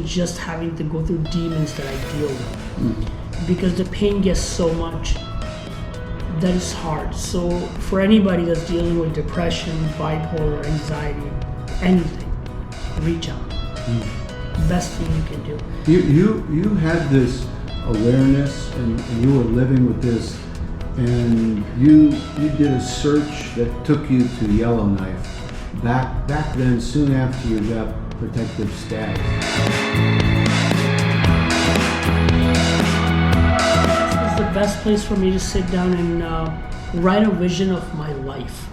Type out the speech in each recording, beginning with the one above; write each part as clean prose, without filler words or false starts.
just having to go through demons that I deal with, because the pain gets so much that it's hard. So for anybody that's dealing with depression, bipolar, anxiety, anything, reach out. Best thing you can do. You had this awareness and you were living with this, and you did a search that took you to Yellowknife back then, soon after you got protective status. This was the best place for me to sit down and write a vision of my life.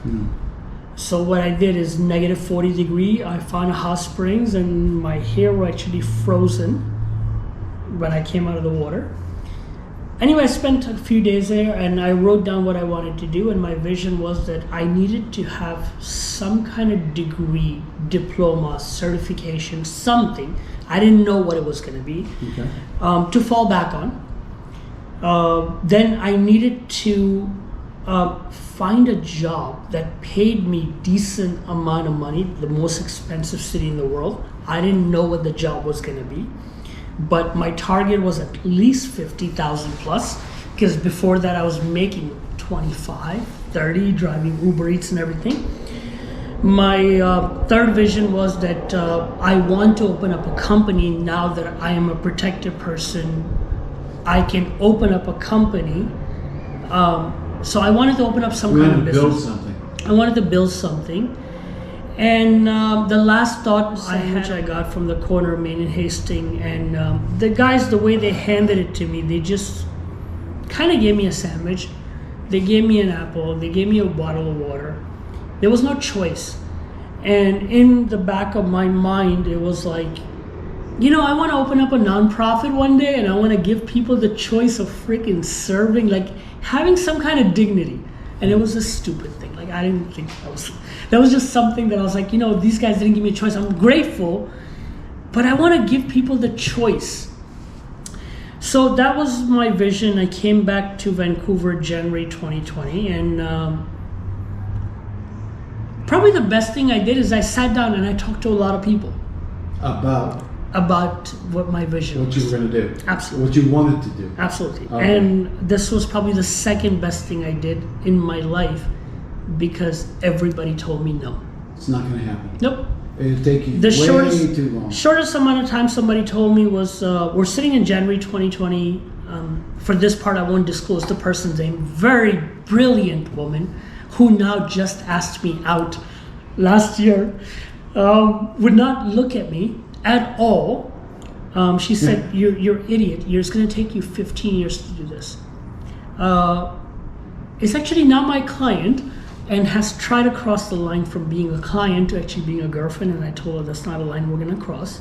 So what I did is negative 40 degree. I found a hot springs and my hair were actually frozen when I came out of the water. Anyway, I spent a few days there and I wrote down what I wanted to do, and my vision was that I needed to have some kind of degree, diploma, certification, something. I didn't know what it was going to be, to fall back on. Then I needed to find a job that paid me decent amount of money, the most expensive city in the world. I didn't know what the job was going to be, but my target was at least 50,000 plus, because before that I was making 25, 30, driving Uber Eats and everything. My third vision was that I want to open up a company. Now that I am a protected person, I can open up a company. So I wanted to open up some kind of business. Build something. I wanted to build something. And the last thought I had, which I got from the corner of Main and Hastings, and the guys, the way they handed it to me, they just kind of gave me a sandwich. They gave me an apple. They gave me a bottle of water. There was no choice. And in the back of my mind, it was like, I want to open up a nonprofit one day, and I want to give people the choice of freaking serving, like having some kind of dignity. And it was a stupid thing. Like, I didn't think that was just something that I was like, these guys didn't give me a choice. I'm grateful, but I want to give people the choice. So that was my vision. I came back to Vancouver January 2020, and probably the best thing I did is I sat down and I talked to a lot of people about what my vision was. What you were going to do. Absolutely. What you wanted to do. Absolutely. Okay. And this was probably the second best thing I did in my life, because everybody told me no. It's not going to happen. Nope. It'll take you way too long. Shortest amount of time somebody told me was, we're sitting in January 2020. For this part, I won't disclose the person's name. Very brilliant woman who now just asked me out last year, would not look at me at all. She said, you're idiot. It's going to take you 15 years to do this. It's actually not my client, and has tried to cross the line from being a client to actually being a girlfriend, and I told her that's not a line we're going to cross.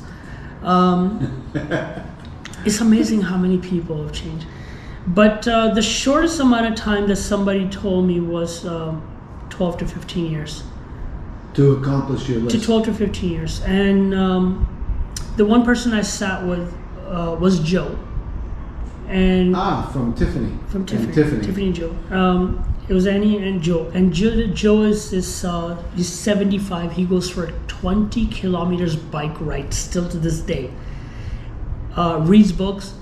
It's amazing how many people have changed. But the shortest amount of time that somebody told me was 12 to 15 years. To accomplish your list. To 12 to 15 years. And the one person I sat with was Joe. And from Tiffany. From Tiffany. Tiffany and Joe. It was Annie and Joe. And Joe is he's 75. He goes for a 20 kilometers bike ride still to this day. Reads books,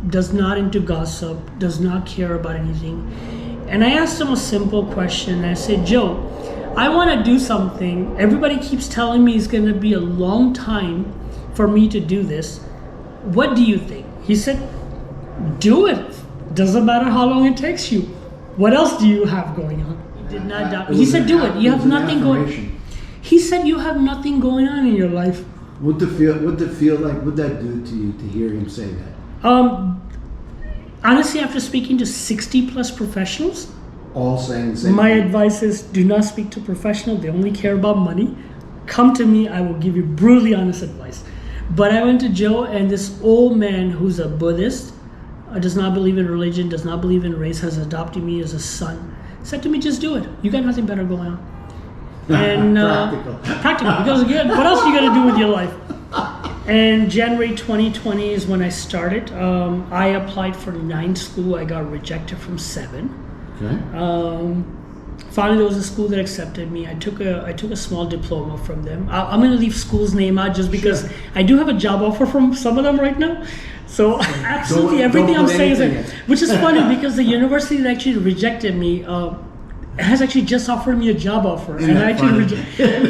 does not into gossip, does not care about anything. And I asked him a simple question. I said, Joe, I want to do something. Everybody keeps telling me it's going to be a long time for me to do this. What do you think? He said, do it. Doesn't matter how long it takes you. What else do you have going on? He did not doubt. He said, do it. You have nothing going. He said, you have nothing going on in your life. What'd it feel like? What'd that do to you to hear him say that? Honestly, after speaking to 60 plus professionals, all saying the same my thing. advice is, do not speak to professionals. They only care about money. Come to me. I will give you brutally honest advice. But I went to Joe, and this old man who's a Buddhist, does not believe in religion, does not believe in race, has adopted me as a son, said to me, just do it. You got nothing better going on. And practical. Because again, what else are you going to do with your life? And January 2020 is when I started. I applied for 9 schools. I got rejected from 7. Okay. finally there was a school that accepted me. I took a small diploma from them. I'm going to leave school's name out just because Sure. I do have a job offer from some of them right now. So absolutely everything I'm saying is, which is funny because the university that actually rejected me has actually just offered me a job offer, and I actually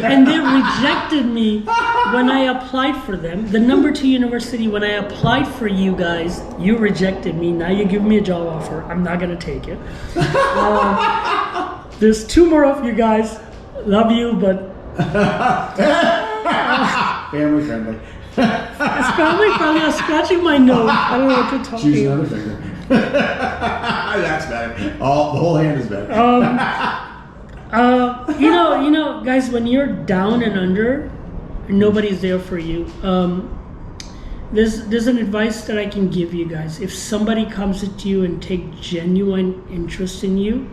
and they rejected me when I applied for them. The number 2 university, when I applied for you guys, you rejected me. Now you give me a job offer. I'm not gonna take it. There's 2 more of you guys. Love you, but family friendly. it's probably I'm scratching my nose. I don't know what you're talking Choose about. another finger. That's better. The whole hand is better. You know, guys, when you're down and under, nobody's there for you. There's an advice that I can give you guys. If somebody comes at you and take genuine interest in you,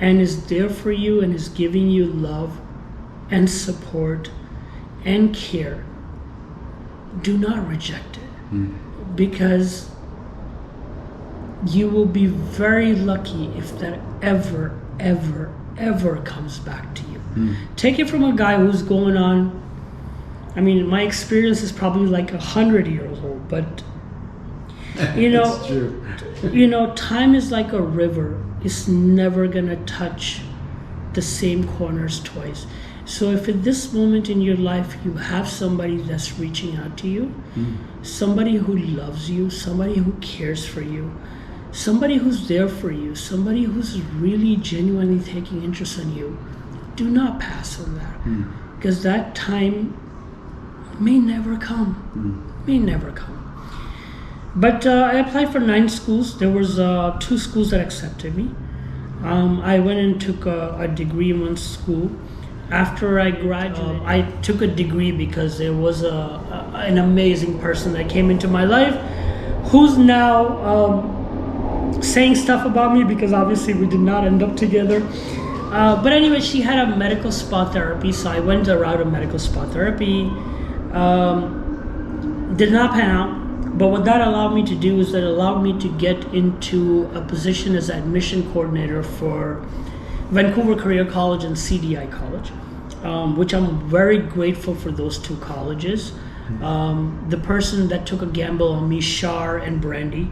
and is there for you and is giving you love and support and care, do not reject it, because you will be very lucky if that ever comes back to you. Take it from a guy who's going on, I mean, my experience is probably like 100 years old, but you know, It's true. you know, time is like a river. It's never gonna touch the same corners twice. So if at this moment in your life you have somebody that's reaching out to you, somebody who loves you, somebody who cares for you, somebody who's there for you, somebody who's really genuinely taking interest in you, do not pass on that, because that time may never come. May never come. But I applied for 9 schools. There was 2 schools that accepted me. I went and took a degree in one school. After I graduated, I took a degree because there was an amazing person that came into my life, who's now saying stuff about me, because obviously we did not end up together. But anyway, she had a medical spa therapy, so I went the route of medical spa therapy. Did not pan out. But what that allowed me to do is that allowed me to get into a position as admission coordinator for Vancouver Career College and CDI College, which I'm very grateful for those 2 colleges. The person that took a gamble on me, Shar and Brandy,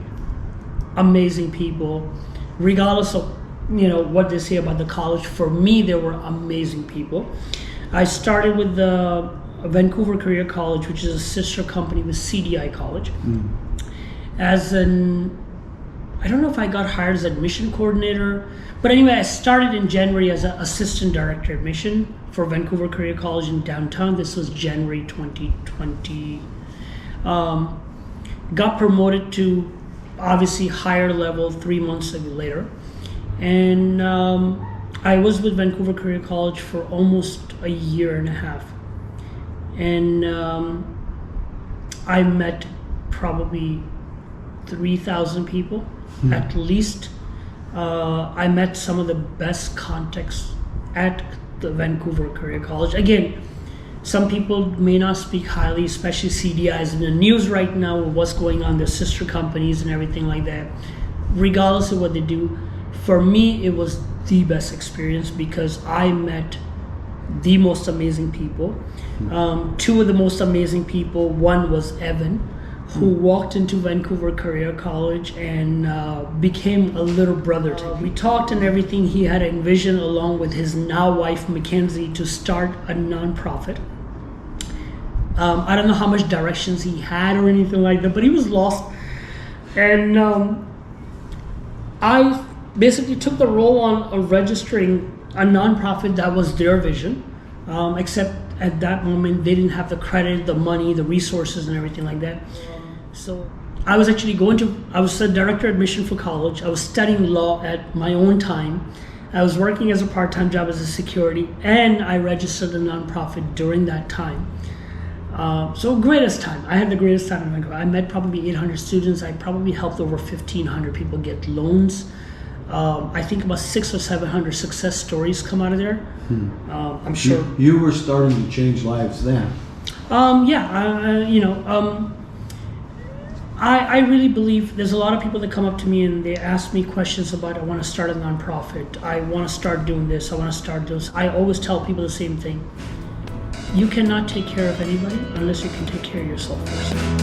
amazing people. Regardless of what they say about the college, for me they were amazing people. I started with the Vancouver Career College, which is a sister company with CDI College. I don't know if I got hired as admission coordinator, but anyway, I started in January as an assistant director admission for Vancouver Career College in downtown. This was January 2020. Got promoted to obviously higher level 3 months later. And I was with Vancouver Career College for almost a year and a half. And I met probably 3,000 people at least. I met some of the best contacts at the Vancouver Career College. Again, some people may not speak highly, especially CDIs in the news right now with what's going on, their sister companies and everything like that. Regardless of what they do, for me it was the best experience because I met the most amazing people. 2 of the most amazing people, one was Evan, who walked into Vancouver Career College and became a little brother to me. We talked and everything. He had envisioned, along with his now wife Mackenzie, to start a nonprofit. I don't know how much directions he had or anything like that, but he was lost. And I basically took the role of registering a nonprofit that was their vision, except at that moment they didn't have the credit, the money, the resources and everything like that. So I was actually I was the director of admission for college. I was studying law at my own time. I was working as a part-time job as a security, and I registered a nonprofit during that time. So greatest time. I had the greatest time in Vancouver. I met probably 800 students. I probably helped over 1,500 people get loans. I think about 600 or 700 success stories come out of there. I'm sure you were starting to change lives then. I really believe there's a lot of people that come up to me and they ask me questions about, I want to start a nonprofit, I want to start doing this, I want to start this. I always tell people the same thing. You cannot take care of anybody unless you can take care of yourself first.